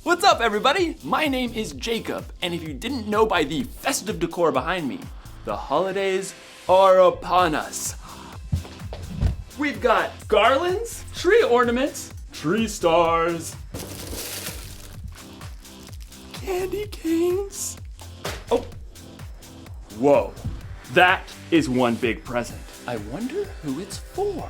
What's up, everybody? My name is Jacob, and if you didn't know by the festive decor behind me, the holidays are upon us. We've got garlands, tree ornaments, tree stars, candy canes. Oh, whoa, that is one big present. I wonder who it's for.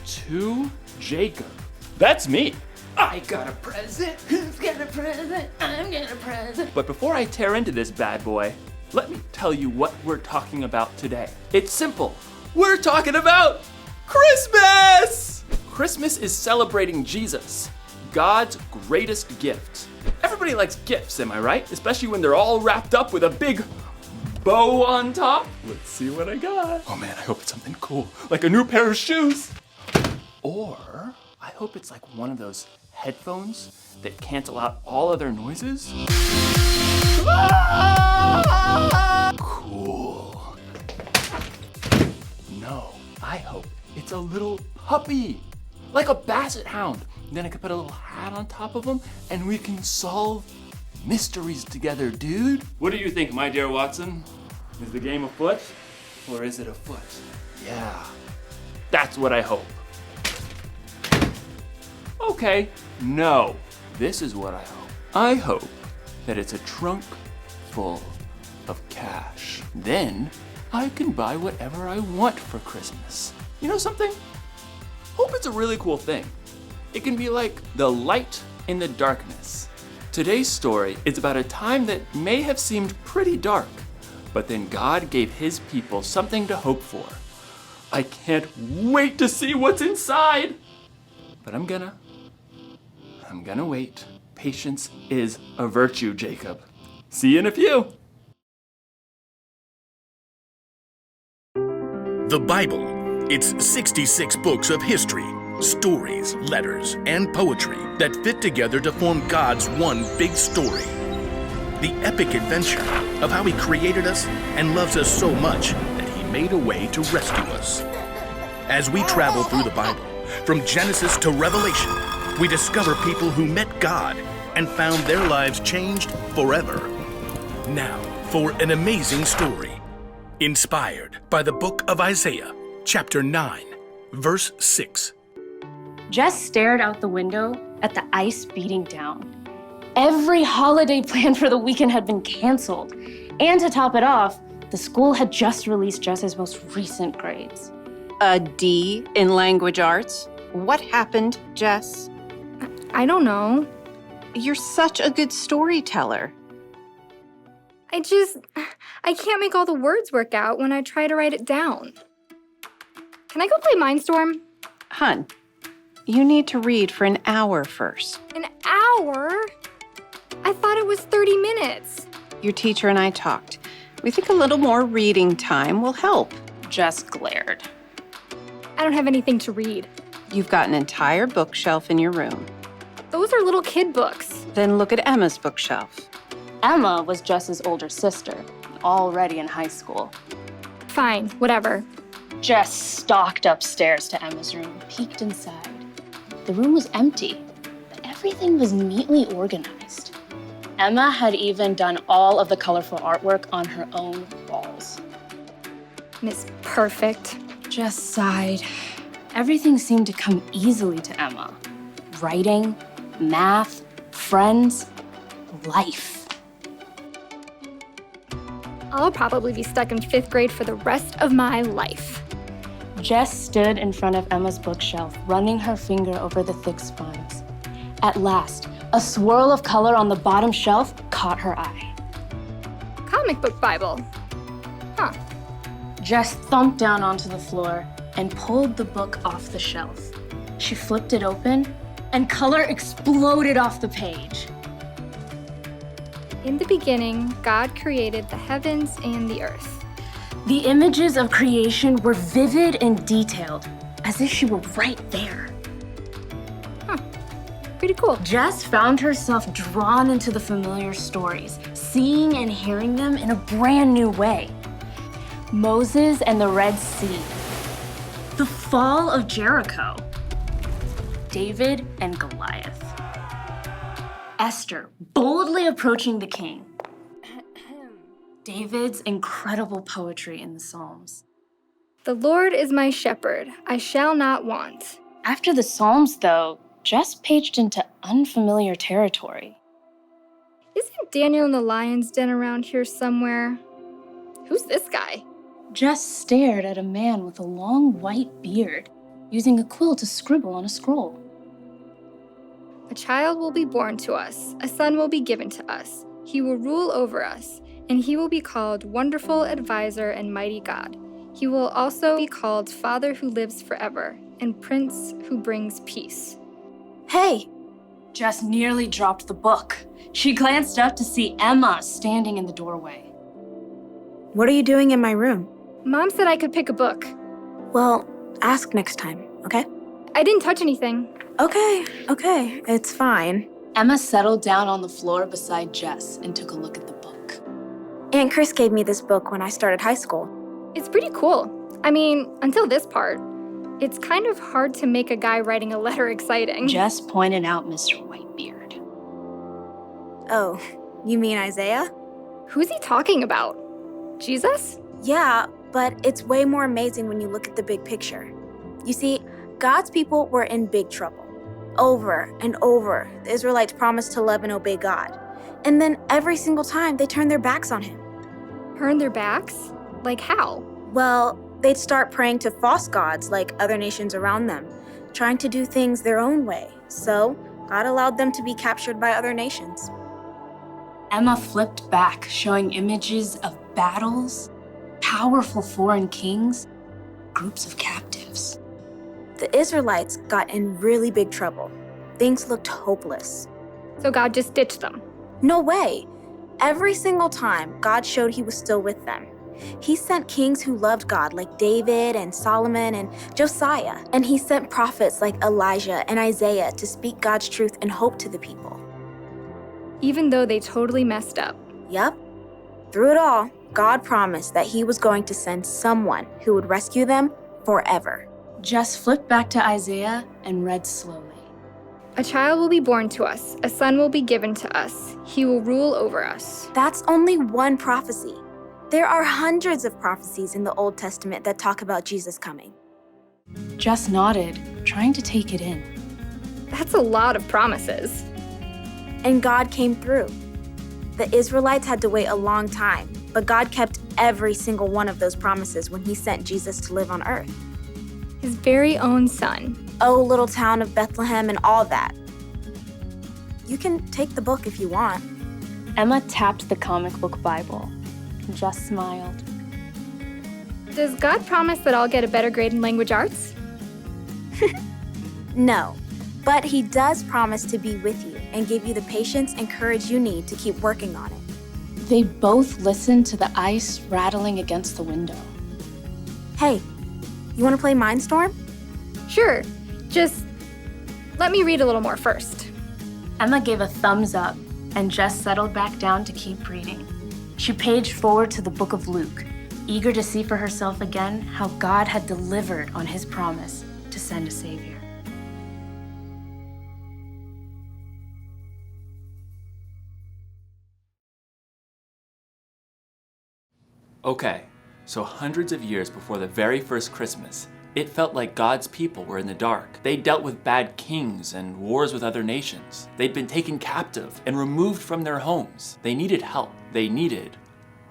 To Jacob. That's me. I got a present. Who's got a present? I'm got a present. But before I tear into this bad boy, let me tell you what we're talking about today. It's simple. We're talking about Christmas! Christmas is celebrating Jesus, God's greatest gift. Everybody likes gifts, am I right? Especially when they're all wrapped up with a big bow on top. Let's see what I got. Oh man, I hope it's something cool, like a new pair of shoes. Or I hope it's like one of those headphones that cancel out all other noises. Cool. No, I hope it's a little puppy, like a basset hound. Then I could put a little hat on top of him and we can solve mysteries together, dude. What do you think, my dear Watson? Is the game afoot or is it afoot? Yeah, that's what I hope. Okay, no, this is what I hope. I hope that it's a trunk full of cash. Then I can buy whatever I want for Christmas. You know something? Hope it's a really cool thing. It can be like the light in the darkness. Today's story is about a time that may have seemed pretty dark, but then God gave his people something to hope for. I can't wait to see what's inside, but I'm gonna wait. Patience is a virtue, Jacob. See you in a few. The Bible. It's 66 books of history, stories, letters, and poetry that fit together to form God's one big story. The epic adventure of how he created us and loves us so much that he made a way to rescue us. As we travel through the Bible, from Genesis to Revelation, we discover people who met God and found their lives changed forever. Now, for an amazing story, inspired by the book of Isaiah, chapter 9, verse 6. Jess stared out the window at the ice beating down. Every holiday plan for the weekend had been canceled. And to top it off, the school had just released Jess's most recent grades. A D in language arts? What happened, Jess? I don't know. You're such a good storyteller. I can't make all the words work out when I try to write it down. Can I go play Mindstorm? Hun, you need to read for an hour first. An hour? I thought it was 30 minutes. Your teacher and I talked. We think a little more reading time will help. Jess glared. I don't have anything to read. You've got an entire bookshelf in your room. Those are little kid books. Then look at Emma's bookshelf. Emma was Jess's older sister, already in high school. Fine, whatever. Jess stalked upstairs to Emma's room, peeked inside. The room was empty, but everything was neatly organized. Emma had even done all of the colorful artwork on her own walls. Miss Perfect. Jess sighed. Everything seemed to come easily to Emma. Writing, math, friends, life. I'll probably be stuck in 5th grade for the rest of my life. Jess stood in front of Emma's bookshelf, running her finger over the thick spines. At last, a swirl of color on the bottom shelf caught her eye. Comic book Bible. Huh. Jess thumped down onto the floor and pulled the book off the shelf. She flipped it open, and color exploded off the page. In the beginning, God created the heavens and the earth. The images of creation were vivid and detailed, as if she were right there. Pretty cool. Jess found herself drawn into the familiar stories, seeing and hearing them in a brand new way. Moses and the Red Sea, the fall of Jericho, David and Goliath. Esther boldly approaching the king. David's incredible poetry in the Psalms. The Lord is my shepherd, I shall not want. After the Psalms, though, Jess paged into unfamiliar territory. Isn't Daniel in the lion's den around here somewhere? Who's this guy? Jess stared at a man with a long white beard, using a quill to scribble on a scroll. A child will be born to us, a son will be given to us. He will rule over us, and he will be called Wonderful Advisor and Mighty God. He will also be called Father who lives forever, and Prince who brings peace. Hey! Jess nearly dropped the book. She glanced up to see Emma standing in the doorway. What are you doing in my room? Mom said I could pick a book. Well, ask next time, okay? I didn't touch anything. Okay, it's fine. Emma settled down on the floor beside Jess and took a look at the book. Aunt Chris gave me this book when I started high school. It's pretty cool. I mean, until this part. It's kind of hard to make a guy writing a letter exciting. Jess pointed out Mr. Whitebeard. Oh, you mean Isaiah? Who's he talking about? Jesus? Yeah, but it's way more amazing when you look at the big picture. You see, God's people were in big trouble. Over and over, the Israelites promised to love and obey God. And then every single time, they turned their backs on him. Turn their backs? Like how? Well, they'd start praying to false gods like other nations around them, trying to do things their own way. So, God allowed them to be captured by other nations. Emma flipped back, showing images of battles, powerful foreign kings, groups of captives. The Israelites got in really big trouble. Things looked hopeless. So God just ditched them. No way. Every single time, God showed he was still with them. He sent kings who loved God like David and Solomon and Josiah. And he sent prophets like Elijah and Isaiah to speak God's truth and hope to the people. Even though they totally messed up. Yep. Through it all, God promised that he was going to send someone who would rescue them forever. Jess flipped back to Isaiah and read slowly. A child will be born to us, a son will be given to us. He will rule over us. That's only one prophecy. There are hundreds of prophecies in the Old Testament that talk about Jesus coming. Jess nodded, trying to take it in. That's a lot of promises. And God came through. The Israelites had to wait a long time, but God kept every single one of those promises when he sent Jesus to live on earth. His very own son. Oh, little town of Bethlehem and all that. You can take the book if you want. Emma tapped the comic book Bible. Jess smiled. Does God promise that I'll get a better grade in language arts? No, but he does promise to be with you and give you the patience and courage you need to keep working on it. They both listened to the ice rattling against the window. Hey, you want to play Mindstorm? Sure, just let me read a little more first. Emma gave a thumbs up, and Jess settled back down to keep reading. She paged forward to the book of Luke, eager to see for herself again how God had delivered on his promise to send a savior. Okay, so hundreds of years before the very first Christmas, it felt like God's people were in the dark. They dealt with bad kings and wars with other nations. They'd been taken captive and removed from their homes. They needed help. They needed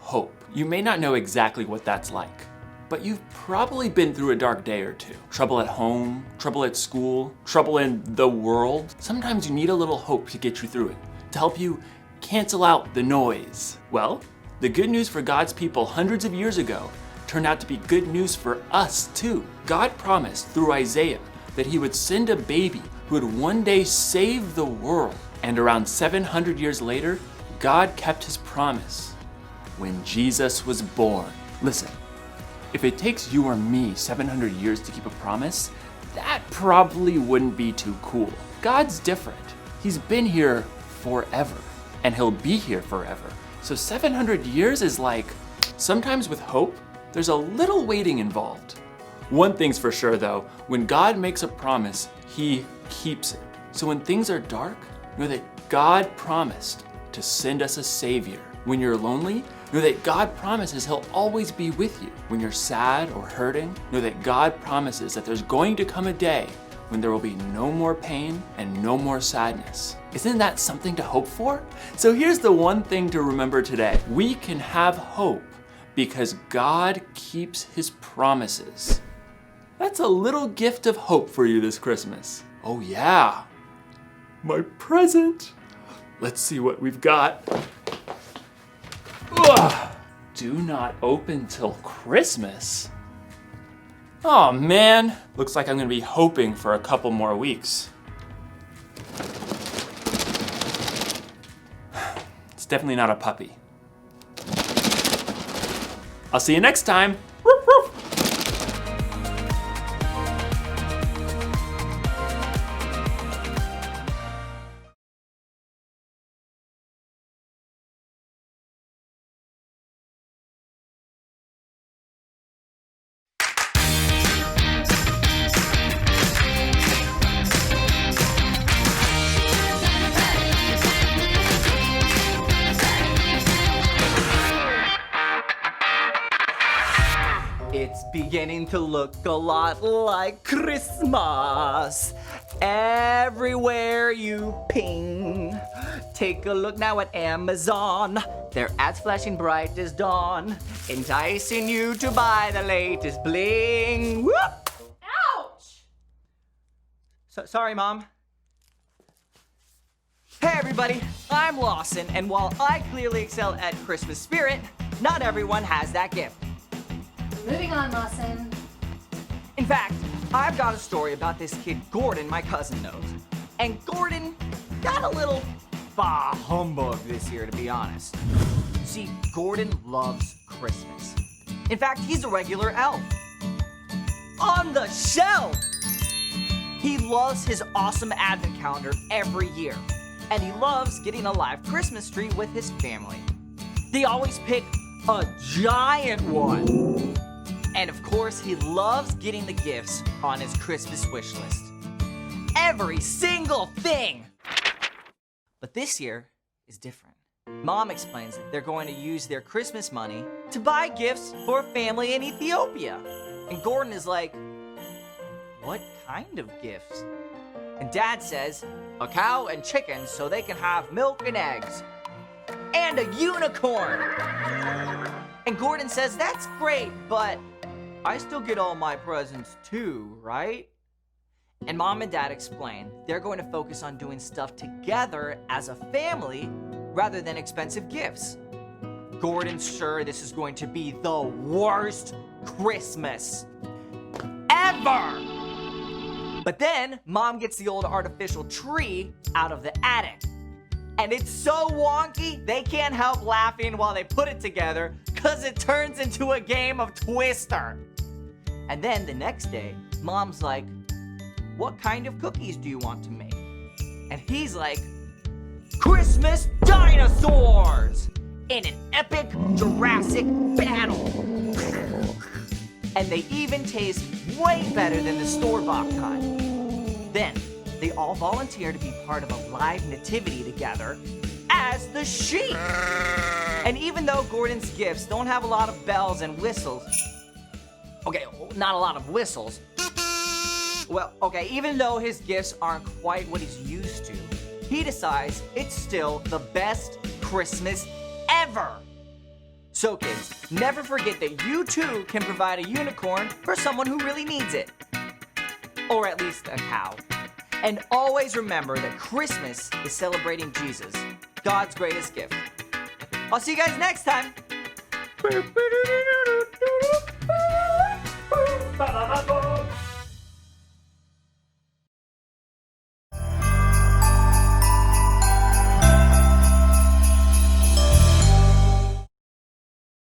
hope. You may not know exactly what that's like, but you've probably been through a dark day or two. Trouble at home, trouble at school, trouble in the world. Sometimes you need a little hope to get you through it, to help you cancel out the noise. Well, the good news for God's people hundreds of years ago turned out to be good news for us too. God promised through Isaiah that he would send a baby who would one day save the world. And around 700 years later, God kept his promise when Jesus was born. Listen, if it takes you or me 700 years to keep a promise, that probably wouldn't be too cool. God's different. He's been here forever, and he'll be here forever. So 700 years is like, sometimes with hope, there's a little waiting involved. One thing's for sure though, when God makes a promise, he keeps it. So when things are dark, know that God promised to send us a Savior. When you're lonely, know that God promises He'll always be with you. When you're sad or hurting, know that God promises that there's going to come a day when there will be no more pain and no more sadness. Isn't that something to hope for? So here's the one thing to remember today. We can have hope because God keeps His promises. That's a little gift of hope for you this Christmas. Oh yeah, my present. Let's see what we've got. Ugh. Do not open till Christmas. Oh man, looks like I'm gonna be hoping for a couple more weeks. It's definitely not a puppy. I'll see you next time. Woof, woof. It's beginning to look a lot like Christmas everywhere you ping. Take a look now at Amazon. Their ads flashing bright as dawn, enticing you to buy the latest bling. Whoop! Ouch! Sorry, Mom. Hey everybody, I'm Lawson, and while I clearly excel at Christmas spirit, not everyone has that gift. Moving on, Lawson. In fact, I've got a story about this kid Gordon my cousin knows. And Gordon got a little bah humbug this year, to be honest. See, Gordon loves Christmas. In fact, he's a regular elf. On the shelf! He loves his awesome advent calendar every year. And he loves getting a live Christmas tree with his family. They always pick a giant one. And of course, he loves getting the gifts on his Christmas wish list. Every single thing! But this year is different. Mom explains that they're going to use their Christmas money to buy gifts for a family in Ethiopia. And Gordon is like, what kind of gifts? And Dad says, a cow and chickens so they can have milk and eggs. And a unicorn! And Gordon says, that's great, but I still get all my presents too, right? And Mom and Dad explain they're going to focus on doing stuff together as a family rather than expensive gifts. Gordon's sure this is going to be the worst Christmas ever! But then Mom gets the old artificial tree out of the attic. And it's so wonky, they can't help laughing while they put it together because it turns into a game of Twister. And then the next day, Mom's like, what kind of cookies do you want to make? And he's like, Christmas dinosaurs in an epic Jurassic battle. And they even taste way better than the store-bought kind. Then they all volunteer to be part of a live nativity together as the sheep. And even though Gordon's gifts don't have a lot of bells and whistles, okay, not a lot of whistles. Well, okay, even though his gifts aren't quite what he's used to, he decides it's still the best Christmas ever. So kids, never forget that you too can provide a unicorn for someone who really needs it. Or at least a cow. And always remember that Christmas is celebrating Jesus, God's greatest gift. I'll see you guys next time.